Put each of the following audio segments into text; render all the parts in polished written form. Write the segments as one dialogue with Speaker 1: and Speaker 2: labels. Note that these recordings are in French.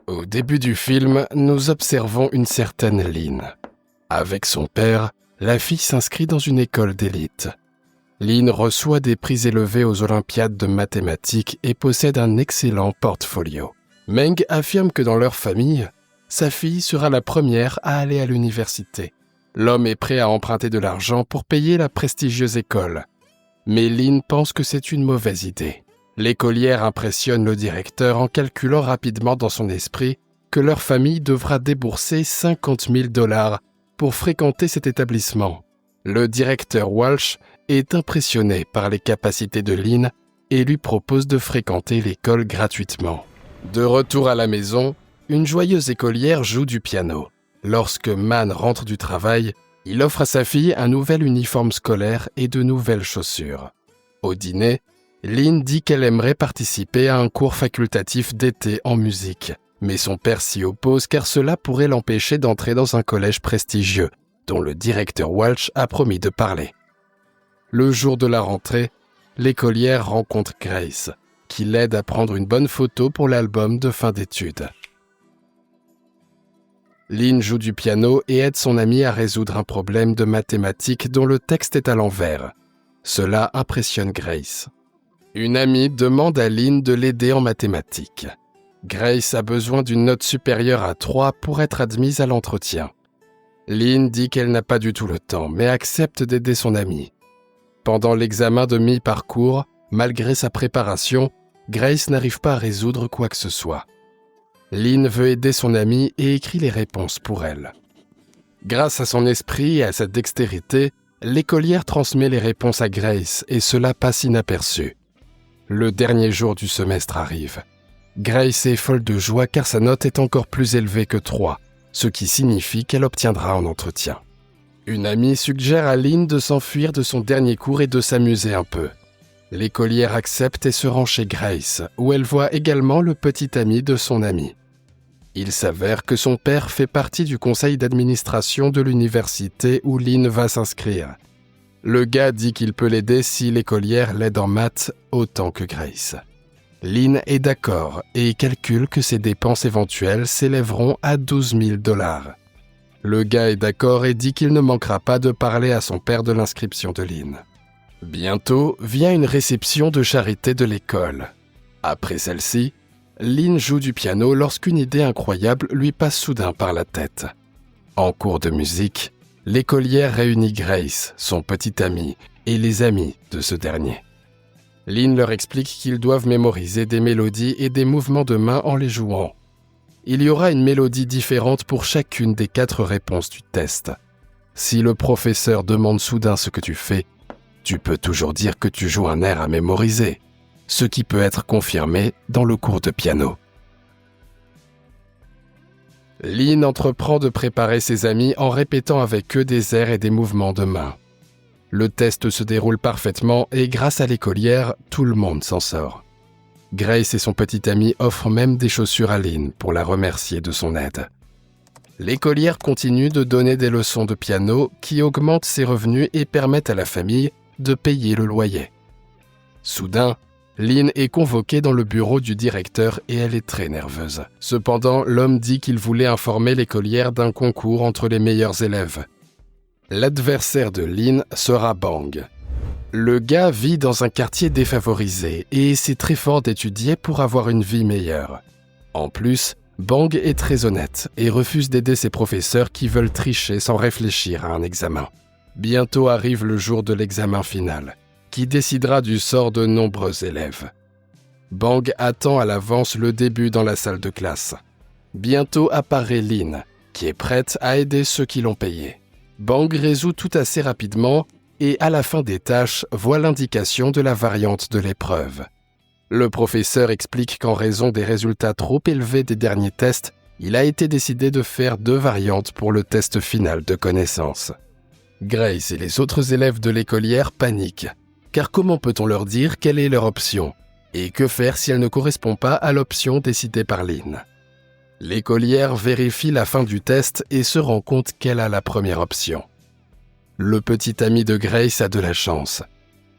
Speaker 1: Au début du film, nous observons une certaine Lynn. Avec son père, la fille s'inscrit dans une école d'élite. Lynn reçoit des prix élevés aux Olympiades de mathématiques et possède un excellent portfolio. Meng affirme que dans leur famille, sa fille sera la première à aller à l'université. L'homme est prêt à emprunter de l'argent pour payer la prestigieuse école. Mais Lynn pense que c'est une mauvaise idée. L'écolière impressionne le directeur en calculant rapidement dans son esprit que leur famille devra débourser 50 000 $ pour fréquenter cet établissement. Le directeur Walsh est impressionné par les capacités de Lynn et lui propose de fréquenter l'école gratuitement. De retour à la maison, une joyeuse écolière joue du piano. Lorsque Man rentre du travail, il offre à sa fille un nouvel uniforme scolaire et de nouvelles chaussures. Au dîner, Lynn dit qu'elle aimerait participer à un cours facultatif d'été en musique, mais son père s'y oppose car cela pourrait l'empêcher d'entrer dans un collège prestigieux, dont le directeur Walsh a promis de parler. Le jour de la rentrée, l'écolière rencontre Grace, qui l'aide à prendre une bonne photo pour l'album de fin d'études. Lynn joue du piano et aide son amie à résoudre un problème de mathématiques dont le texte est à l'envers. Cela impressionne Grace. Une amie demande à Lynn de l'aider en mathématiques. Grace a besoin d'une note supérieure à 3 pour être admise à l'entretien. Lynn dit qu'elle n'a pas du tout le temps, mais accepte d'aider son amie. Pendant l'examen de mi-parcours, malgré sa préparation, Grace n'arrive pas à résoudre quoi que ce soit. Lynn veut aider son amie et écrit les réponses pour elle. Grâce à son esprit et à sa dextérité, l'écolière transmet les réponses à Grace et cela passe inaperçu. Le dernier jour du semestre arrive. Grace est folle de joie car sa note est encore plus élevée que 3, ce qui signifie qu'elle obtiendra un entretien. Une amie suggère à Lynn de s'enfuir de son dernier cours et de s'amuser un peu. L'écolière accepte et se rend chez Grace, où elle voit également le petit ami de son amie. Il s'avère que son père fait partie du conseil d'administration de l'université où Lynn va s'inscrire. Le gars dit qu'il peut l'aider si l'écolière l'aide en maths autant que Grace. Lynn est d'accord et calcule que ses dépenses éventuelles s'élèveront à 12 000 $. Le gars est d'accord et dit qu'il ne manquera pas de parler à son père de l'inscription de Lynn. Bientôt vient une réception de charité de l'école. Après celle-ci, Lynn joue du piano lorsqu'une idée incroyable lui passe soudain par la tête. En cours de musique, l'écolière réunit Grace, son petit ami, et les amis de ce dernier. Lynn leur explique qu'ils doivent mémoriser des mélodies et des mouvements de main en les jouant. Il y aura une mélodie différente pour chacune des 4 réponses du test. Si le professeur demande soudain ce que tu fais, tu peux toujours dire que tu joues un air à mémoriser, ce qui peut être confirmé dans le cours de piano. Lynn entreprend de préparer ses amis en répétant avec eux des airs et des mouvements de main. Le test se déroule parfaitement et grâce à l'écolière, tout le monde s'en sort. Grace et son petit ami offrent même des chaussures à Lynn pour la remercier de son aide. L'écolière continue de donner des leçons de piano qui augmentent ses revenus et permettent à la famille de payer le loyer. Soudain, Lynn est convoquée dans le bureau du directeur et elle est très nerveuse. Cependant, l'homme dit qu'il voulait informer l'écolière d'un concours entre les meilleurs élèves. L'adversaire de Lynn sera Bang. Le gars vit dans un quartier défavorisé et essaie très fort d'étudier pour avoir une vie meilleure. En plus, Bang est très honnête et refuse d'aider ses professeurs qui veulent tricher sans réfléchir à un examen. Bientôt arrive le jour de l'examen final, qui décidera du sort de nombreux élèves. Bang attend à l'avance le début dans la salle de classe. Bientôt apparaît Lynn, qui est prête à aider ceux qui l'ont payé. Bang résout tout assez rapidement et à la fin des tâches voit l'indication de la variante de l'épreuve. Le professeur explique qu'en raison des résultats trop élevés des derniers tests, il a été décidé de faire 2 variantes pour le test final de connaissances. Grace et les autres élèves de l'écolière paniquent, car comment peut-on leur dire quelle est leur option? Et que faire si elle ne correspond pas à l'option décidée par Lynn? L'écolière vérifie la fin du test et se rend compte qu'elle a la première option. Le petit ami de Grace a de la chance.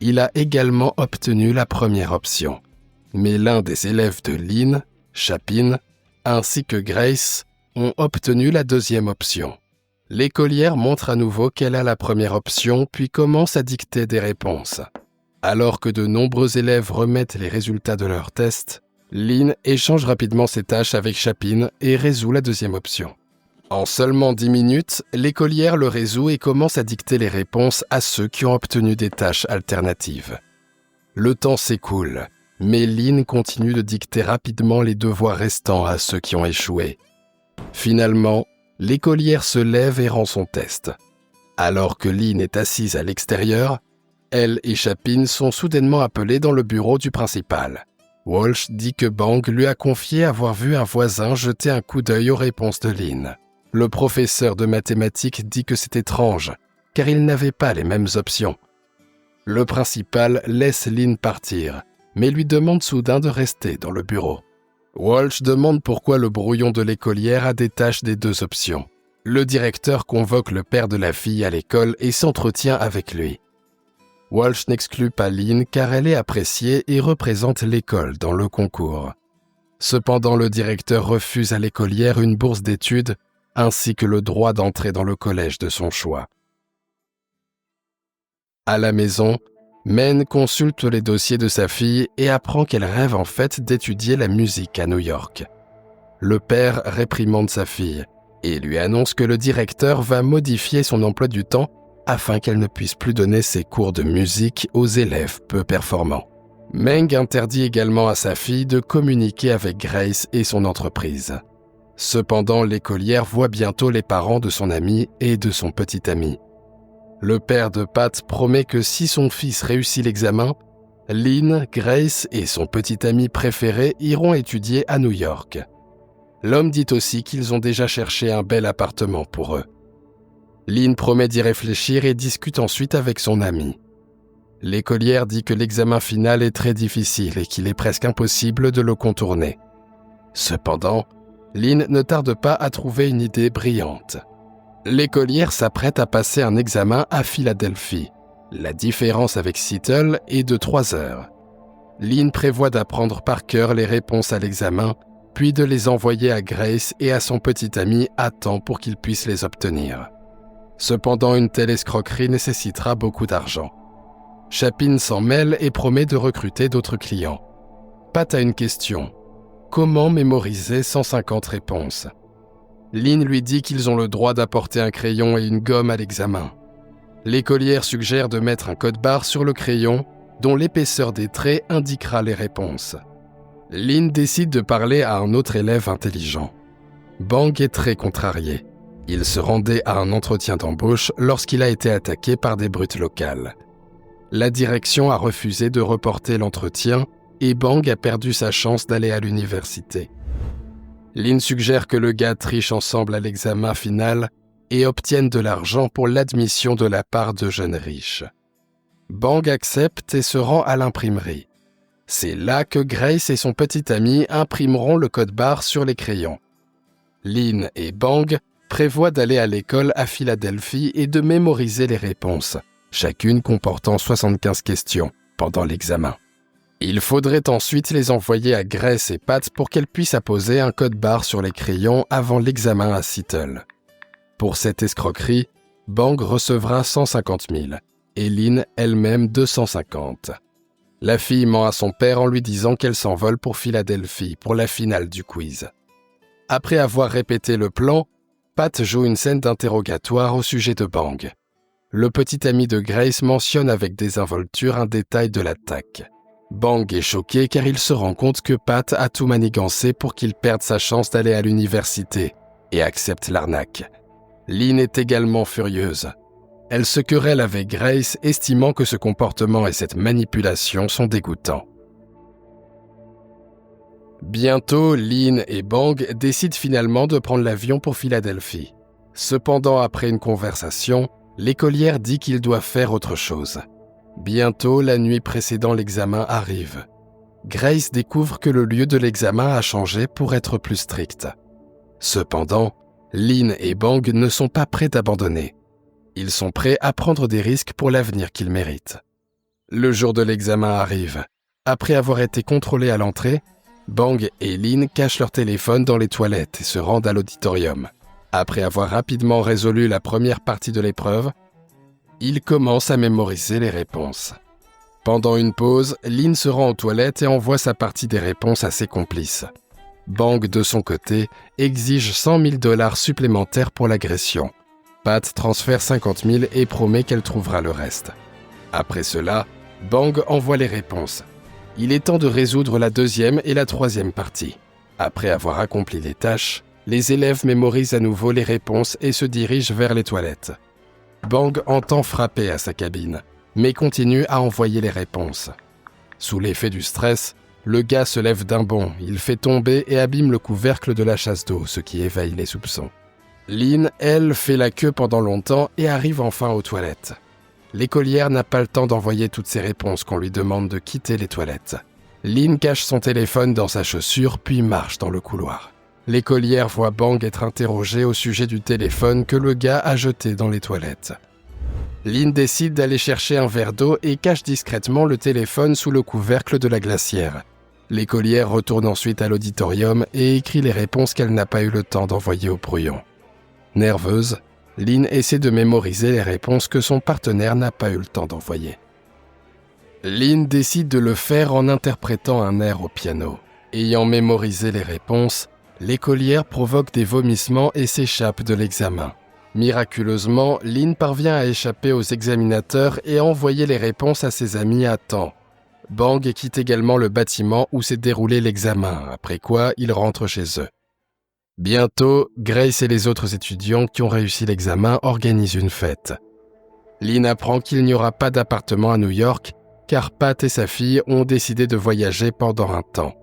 Speaker 1: Il a également obtenu la première option. Mais l'un des élèves de Lynn, Chapin, ainsi que Grace, ont obtenu la deuxième option. L'écolière montre à nouveau qu'elle a la première option, puis commence à dicter des réponses. Alors que de nombreux élèves remettent les résultats de leurs tests, Lynn échange rapidement ses tâches avec Chapin et résout la deuxième option. En seulement 10 minutes, l'écolière le résout et commence à dicter les réponses à ceux qui ont obtenu des tâches alternatives. Le temps s'écoule, mais Lynn continue de dicter rapidement les devoirs restants à ceux qui ont échoué. Finalement, l'écolière se lève et rend son test. Alors que Lynn est assise à l'extérieur, elle et Chapin sont soudainement appelés dans le bureau du principal. Walsh dit que Bang lui a confié avoir vu un voisin jeter un coup d'œil aux réponses de Lynn. Le professeur de mathématiques dit que c'est étrange, car ils n'avaient pas les mêmes options. Le principal laisse Lynn partir, mais lui demande soudain de rester dans le bureau. Walsh demande pourquoi le brouillon de l'écolière a des tâches des deux options. Le directeur convoque le père de la fille à l'école et s'entretient avec lui. Walsh n'exclut pas Lynn car elle est appréciée et représente l'école dans le concours. Cependant, le directeur refuse à l'écolière une bourse d'études ainsi que le droit d'entrer dans le collège de son choix. À la maison, Men consulte les dossiers de sa fille et apprend qu'elle rêve en fait d'étudier la musique à New York. Le père réprimande sa fille et lui annonce que le directeur va modifier son emploi du temps afin qu'elle ne puisse plus donner ses cours de musique aux élèves peu performants. Meng interdit également à sa fille de communiquer avec Grace et son entreprise. Cependant, l'écolière voit bientôt les parents de son ami et de son petit ami. Le père de Pat promet que si son fils réussit l'examen, Lynn, Grace et son petit ami préféré iront étudier à New York. L'homme dit aussi qu'ils ont déjà cherché un bel appartement pour eux. Lynn promet d'y réfléchir et discute ensuite avec son ami. L'écolière dit que l'examen final est très difficile et qu'il est presque impossible de le contourner. Cependant, Lynn ne tarde pas à trouver une idée brillante. L'écolière s'apprête à passer un examen à Philadelphie. La différence avec Seattle est de 3 heures. Lynn prévoit d'apprendre par cœur les réponses à l'examen, puis de les envoyer à Grace et à son petit ami à temps pour qu'ils puissent les obtenir. Cependant, une telle escroquerie nécessitera beaucoup d'argent. Chapin s'en mêle et promet de recruter d'autres clients. Pat a une question. Comment mémoriser 150 réponses ? Lynn lui dit qu'ils ont le droit d'apporter un crayon et une gomme à l'examen. L'écolière suggère de mettre un code-barre sur le crayon dont l'épaisseur des traits indiquera les réponses. Lynn décide de parler à un autre élève intelligent. Bang est très contrarié. Il se rendait à un entretien d'embauche lorsqu'il a été attaqué par des brutes locales. La direction a refusé de reporter l'entretien et Bang a perdu sa chance d'aller à l'université. Lynn suggère que le gars triche ensemble à l'examen final et obtienne de l'argent pour l'admission de la part de jeunes riches. Bang accepte et se rend à l'imprimerie. C'est là que Grace et son petit ami imprimeront le code-barre sur les crayons. Lynn et Bang prévoient d'aller à l'école à Philadelphie et de mémoriser les réponses, chacune comportant 75 questions, pendant l'examen. Il faudrait ensuite les envoyer à Grace et Pat pour qu'elles puissent apposer un code-barre sur les crayons avant l'examen à Seattle. Pour cette escroquerie, Bang recevra 150 000 et Lynn elle-même 250. La fille ment à son père en lui disant qu'elle s'envole pour Philadelphie pour la finale du quiz. Après avoir répété le plan, Pat joue une scène d'interrogatoire au sujet de Bang. Le petit ami de Grace mentionne avec désinvolture un détail de l'attaque. Bang est choqué car il se rend compte que Pat a tout manigancé pour qu'il perde sa chance d'aller à l'université et accepte l'arnaque. Lynn est également furieuse. Elle se querelle avec Grace, estimant que ce comportement et cette manipulation sont dégoûtants. Bientôt, Lynn et Bang décident finalement de prendre l'avion pour Philadelphie. Cependant, après une conversation, l'écolière dit qu'ils doivent faire autre chose. Bientôt, la nuit précédant l'examen arrive. Grace découvre que le lieu de l'examen a changé pour être plus strict. Cependant, Lynn et Bang ne sont pas prêts d'abandonner. Ils sont prêts à prendre des risques pour l'avenir qu'ils méritent. Le jour de l'examen arrive. Après avoir été contrôlés à l'entrée, Bang et Lin cachent leur téléphone dans les toilettes et se rendent à l'auditorium. Après avoir rapidement résolu la première partie de l'épreuve, ils commencent à mémoriser les réponses. Pendant une pause, Lin se rend aux toilettes et envoie sa partie des réponses à ses complices. Bang, de son côté, exige 100 000 $ supplémentaires pour l'agression. Pat transfère 50 000 et promet qu'elle trouvera le reste. Après cela, Bang envoie les réponses. Il est temps de résoudre la deuxième et la troisième partie. Après avoir accompli les tâches, les élèves mémorisent à nouveau les réponses et se dirigent vers les toilettes. Bang entend frapper à sa cabine, mais continue à envoyer les réponses. Sous l'effet du stress, le gars se lève d'un bond, il fait tomber et abîme le couvercle de la chasse d'eau, ce qui éveille les soupçons. Lin, elle, fait la queue pendant longtemps et arrive enfin aux toilettes. L'écolière n'a pas le temps d'envoyer toutes ses réponses qu'on lui demande de quitter les toilettes. Lin cache son téléphone dans sa chaussure puis marche dans le couloir. L'écolière voit Bang être interrogé au sujet du téléphone que le gars a jeté dans les toilettes. Lin décide d'aller chercher un verre d'eau et cache discrètement le téléphone sous le couvercle de la glacière. L'écolière retourne ensuite à l'auditorium et écrit les réponses qu'elle n'a pas eu le temps d'envoyer au brouillon. Nerveuse, Lin essaie de mémoriser les réponses que son partenaire n'a pas eu le temps d'envoyer. Lin décide de le faire en interprétant un air au piano. Ayant mémorisé les réponses, l'écolière provoque des vomissements et s'échappe de l'examen. Miraculeusement, Lin parvient à échapper aux examinateurs et à envoyer les réponses à ses amis à temps. Bang quitte également le bâtiment où s'est déroulé l'examen, après quoi ils rentrent chez eux. Bientôt, Grace et les autres étudiants qui ont réussi l'examen organisent une fête. Lin apprend qu'il n'y aura pas d'appartement à New York, car Pat et sa fille ont décidé de voyager pendant un temps.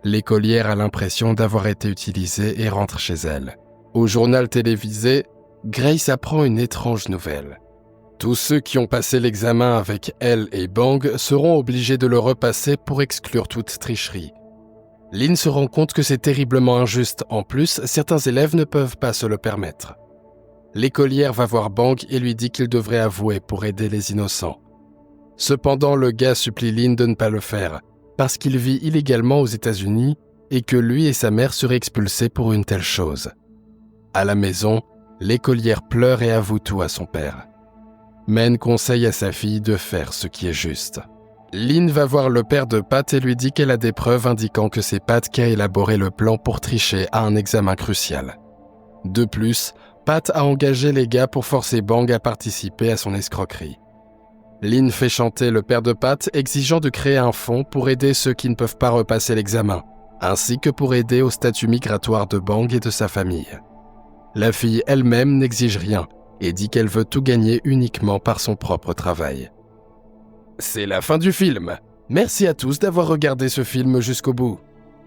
Speaker 1: L'écolière a l'impression d'avoir été utilisée et rentre chez elle. Au journal télévisé, Grace apprend une étrange nouvelle. Tous ceux qui ont passé l'examen avec elle et Bang seront obligés de le repasser pour exclure toute tricherie. Lin se rend compte que c'est terriblement injuste. En plus, certains élèves ne peuvent pas se le permettre. L'écolière va voir Bang et lui dit qu'il devrait avouer pour aider les innocents. Cependant, le gars supplie Lin de ne pas le faire, parce qu'il vit illégalement aux États-Unis et que lui et sa mère seraient expulsés pour une telle chose. À la maison, l'écolière pleure et avoue tout à son père. Men conseille à sa fille de faire ce qui est juste. Lin va voir le père de Pat et lui dit qu'elle a des preuves indiquant que c'est Pat qui a élaboré le plan pour tricher à un examen crucial. De plus, Pat a engagé les gars pour forcer Bang à participer à son escroquerie. Lin fait chanter le père de Pat, exigeant de créer un fonds pour aider ceux qui ne peuvent pas repasser l'examen, ainsi que pour aider au statut migratoire de Bang et de sa famille. La fille elle-même n'exige rien et dit qu'elle veut tout gagner uniquement par son propre travail. C'est la fin du film. Merci à tous d'avoir regardé ce film jusqu'au bout.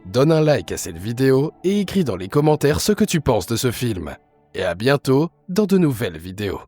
Speaker 1: Donne un like à cette vidéo et écris dans les commentaires ce que tu penses de ce film. Et à bientôt dans de nouvelles vidéos.